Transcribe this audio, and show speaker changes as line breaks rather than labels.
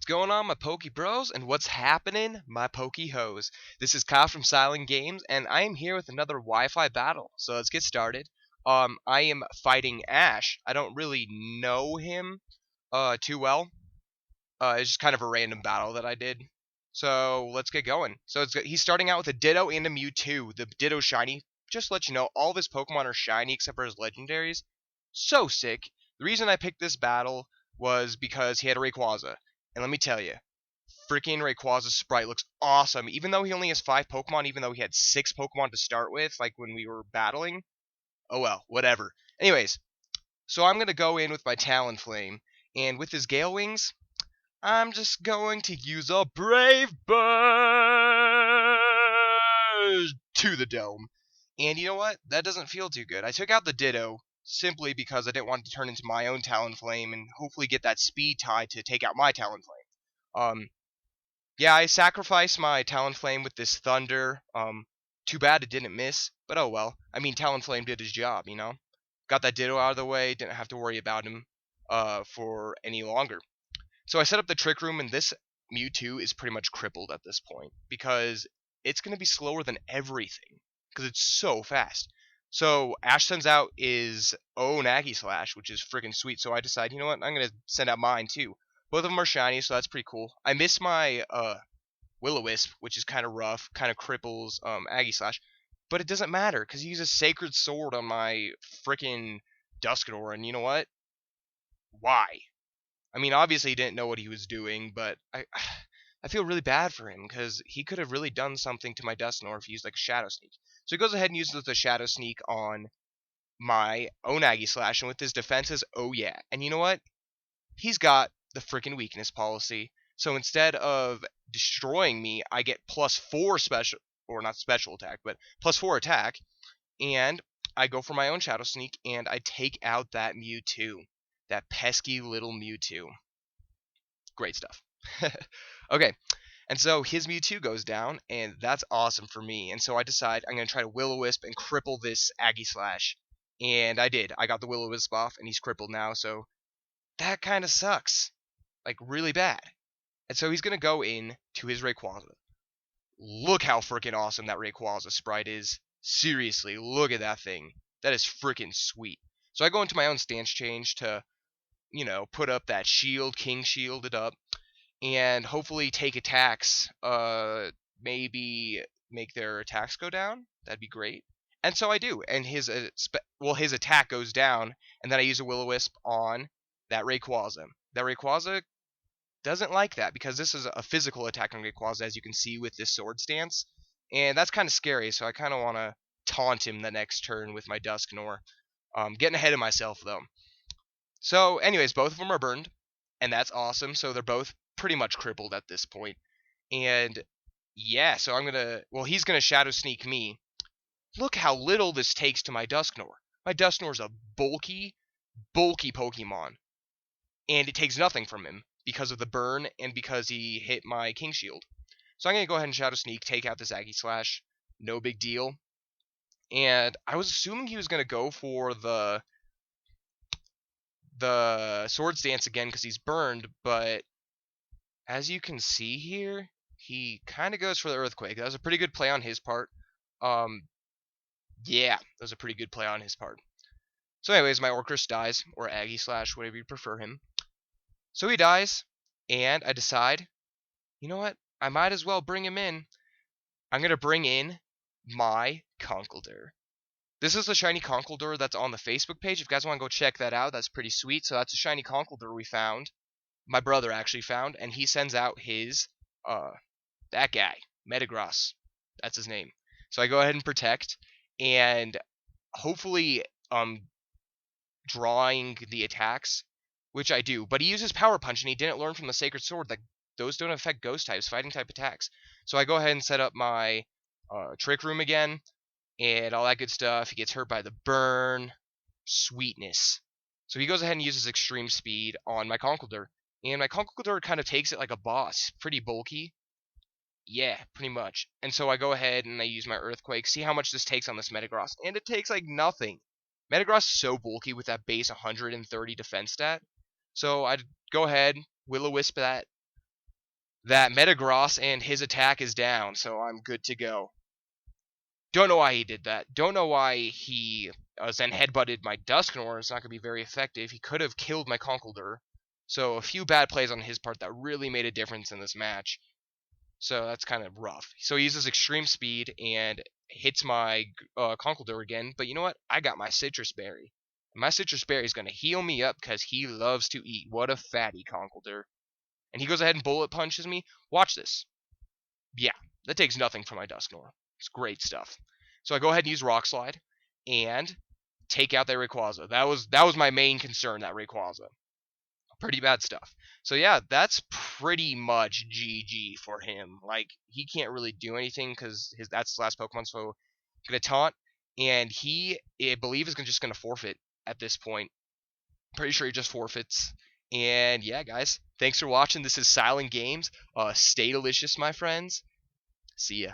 going on, my Poke Bros, and what's happening, my Poke Hoes? This is Kyle from CilanGames, and I am here with another Wi-Fi battle. So let's get started. I am fighting Ash. I don't really know him too well. It's just kind of a random battle that I did. So let's get going. So he's starting out with a Ditto and a Mewtwo. The Ditto shiny. Just to let you know, all of his Pokemon are shiny except for his legendaries. So sick. The reason I picked this battle was because he had a Rayquaza. And let me tell you, freaking Rayquaza's sprite looks awesome. Even though he only has 5 Pokemon, even though he had 6 Pokemon to start with, like when we were battling. Oh well, whatever. Anyways, so I'm going to go in with my Talonflame. And with his Gale Wings, I'm just going to use a Brave Bird to the dome. And you know what? That doesn't feel too good. I took out the Ditto simply because I didn't want to turn into my own Talonflame and hopefully get that speed tie to take out my Talonflame. Yeah, I sacrificed my Talonflame with this Thunder. Too bad it didn't miss, but oh well. I mean, Talonflame did his job, you know? Got that Ditto out of the way, didn't have to worry about him for any longer. So I set up the Trick Room, and this Mewtwo is pretty much crippled at this point because it's going to be slower than everything because it's so fast. So Ash sends out his own Slash, which is freaking sweet. So I decide, you know what, I'm going to send out mine too. Both of them are shiny, so that's pretty cool. I miss my Will-O-Wisp, which is kind of rough, kind of cripples Slash. But it doesn't matter because he uses Sacred Sword on my freaking Duskador, and you know what? Why? I mean, obviously he didn't know what he was doing, but I feel really bad for him because he could have really done something to my Duskador if he used like a Shadow Sneak. So he goes ahead and uses the Shadow Sneak on my own Slash, and with his defenses, oh yeah. And you know what? He's got the freaking weakness policy. So instead of destroying me, I get +4 special, or not special attack, but +4 attack, and I go for my own Shadow Sneak, and I take out that Mewtwo. That pesky little Mewtwo. Great stuff. Okay, and so his Mewtwo goes down, and that's awesome for me. And so I decide I'm going to try to Will-O-Wisp and cripple this Slash. And I did. I got the Will-O-Wisp off, and he's crippled now, so that kind of sucks. Like, really bad. And so he's going to go in to his Rayquaza. Look how freaking awesome that Rayquaza sprite is. Seriously, look at that thing. That is freaking sweet. So I go into my own stance change to, you know, put up that shield, King shielded up, and hopefully take attacks, maybe make their attacks go down. That'd be great. And so I do, and his his attack goes down, and then I use a Will-O-Wisp on that Rayquaza. That Rayquaza doesn't like that because this is a physical attack on Rayquaza, as you can see with this sword stance, and that's kind of scary. So I kind of want to taunt him the next turn with my Duskador. Getting ahead of myself though. So, anyways, both of them are burned, and that's awesome. So they're both pretty much crippled at this point. And yeah, so he's gonna Shadow Sneak me. Look how little this takes to my Duskador. My Duskador's a bulky Pokemon, and it takes nothing from him because of the burn and because he hit my King Shield. So I'm gonna go ahead and Shadow Sneak, take out this Slash. No big deal. And I was assuming he was gonna go for the Sword Stance again because he's burned, but as you can see here, he kind of goes for the Earthquake. That was a pretty good play on his part. Yeah, that was a pretty good play on his part. So anyways, my Orchrist dies, or Slash, whatever you prefer him. So he dies, and I decide, you know what? I might as well bring him in. I'm going to bring in my Conkeldurr. This is the shiny Conkeldurr that's on the Facebook page. If you guys want to go check that out, that's pretty sweet. So that's a shiny Conkeldurr we found. My brother actually found, and he sends out his, that guy, Metagross. That's his name. So I go ahead and protect, and hopefully, drawing the attacks, which I do. But he uses Power Punch, and he didn't learn from the Sacred Sword that those don't affect Ghost types, fighting type attacks. So I go ahead and set up my Trick Room again, and all that good stuff. He gets hurt by the burn. Sweetness. So he goes ahead and uses Extreme Speed on my Conkeldurr. And my Conkeldurr kind of takes it like a boss. Pretty bulky. Yeah, pretty much. And so I go ahead and I use my Earthquake. See how much this takes on this Metagross. And it takes like nothing. Metagross is so bulky with that base 130 defense stat. So I'd go ahead, Will-O-Wisp that that Metagross and his attack is down, so I'm good to go. Don't know why he did that. Don't know why he then headbutted my Dusknoir. It's not going to be very effective. He could have killed my Conkeldurr. So a few bad plays on his part that really made a difference in this match. So that's kind of rough. So he uses extreme speed and hits my Conkeldurr again. But you know what? I got my Citrus Berry. My Citrus Berry is going to heal me up because he loves to eat. What a fatty Conkeldurr. And he goes ahead and bullet punches me. Watch this. Yeah, that takes nothing from my Dusknoir. It's great stuff. So I go ahead and use Rock Slide and take out that Rayquaza. That was my main concern, that Rayquaza. Pretty bad stuff. So yeah, that's pretty much GG for him. Like, he can't really do anything because that's the last Pokemon. So gonna taunt, and I believe, is just gonna forfeit at this point. Pretty sure he just forfeits. And yeah, guys, thanks for watching. This is CilanGames. Stay delicious, my friends. See ya.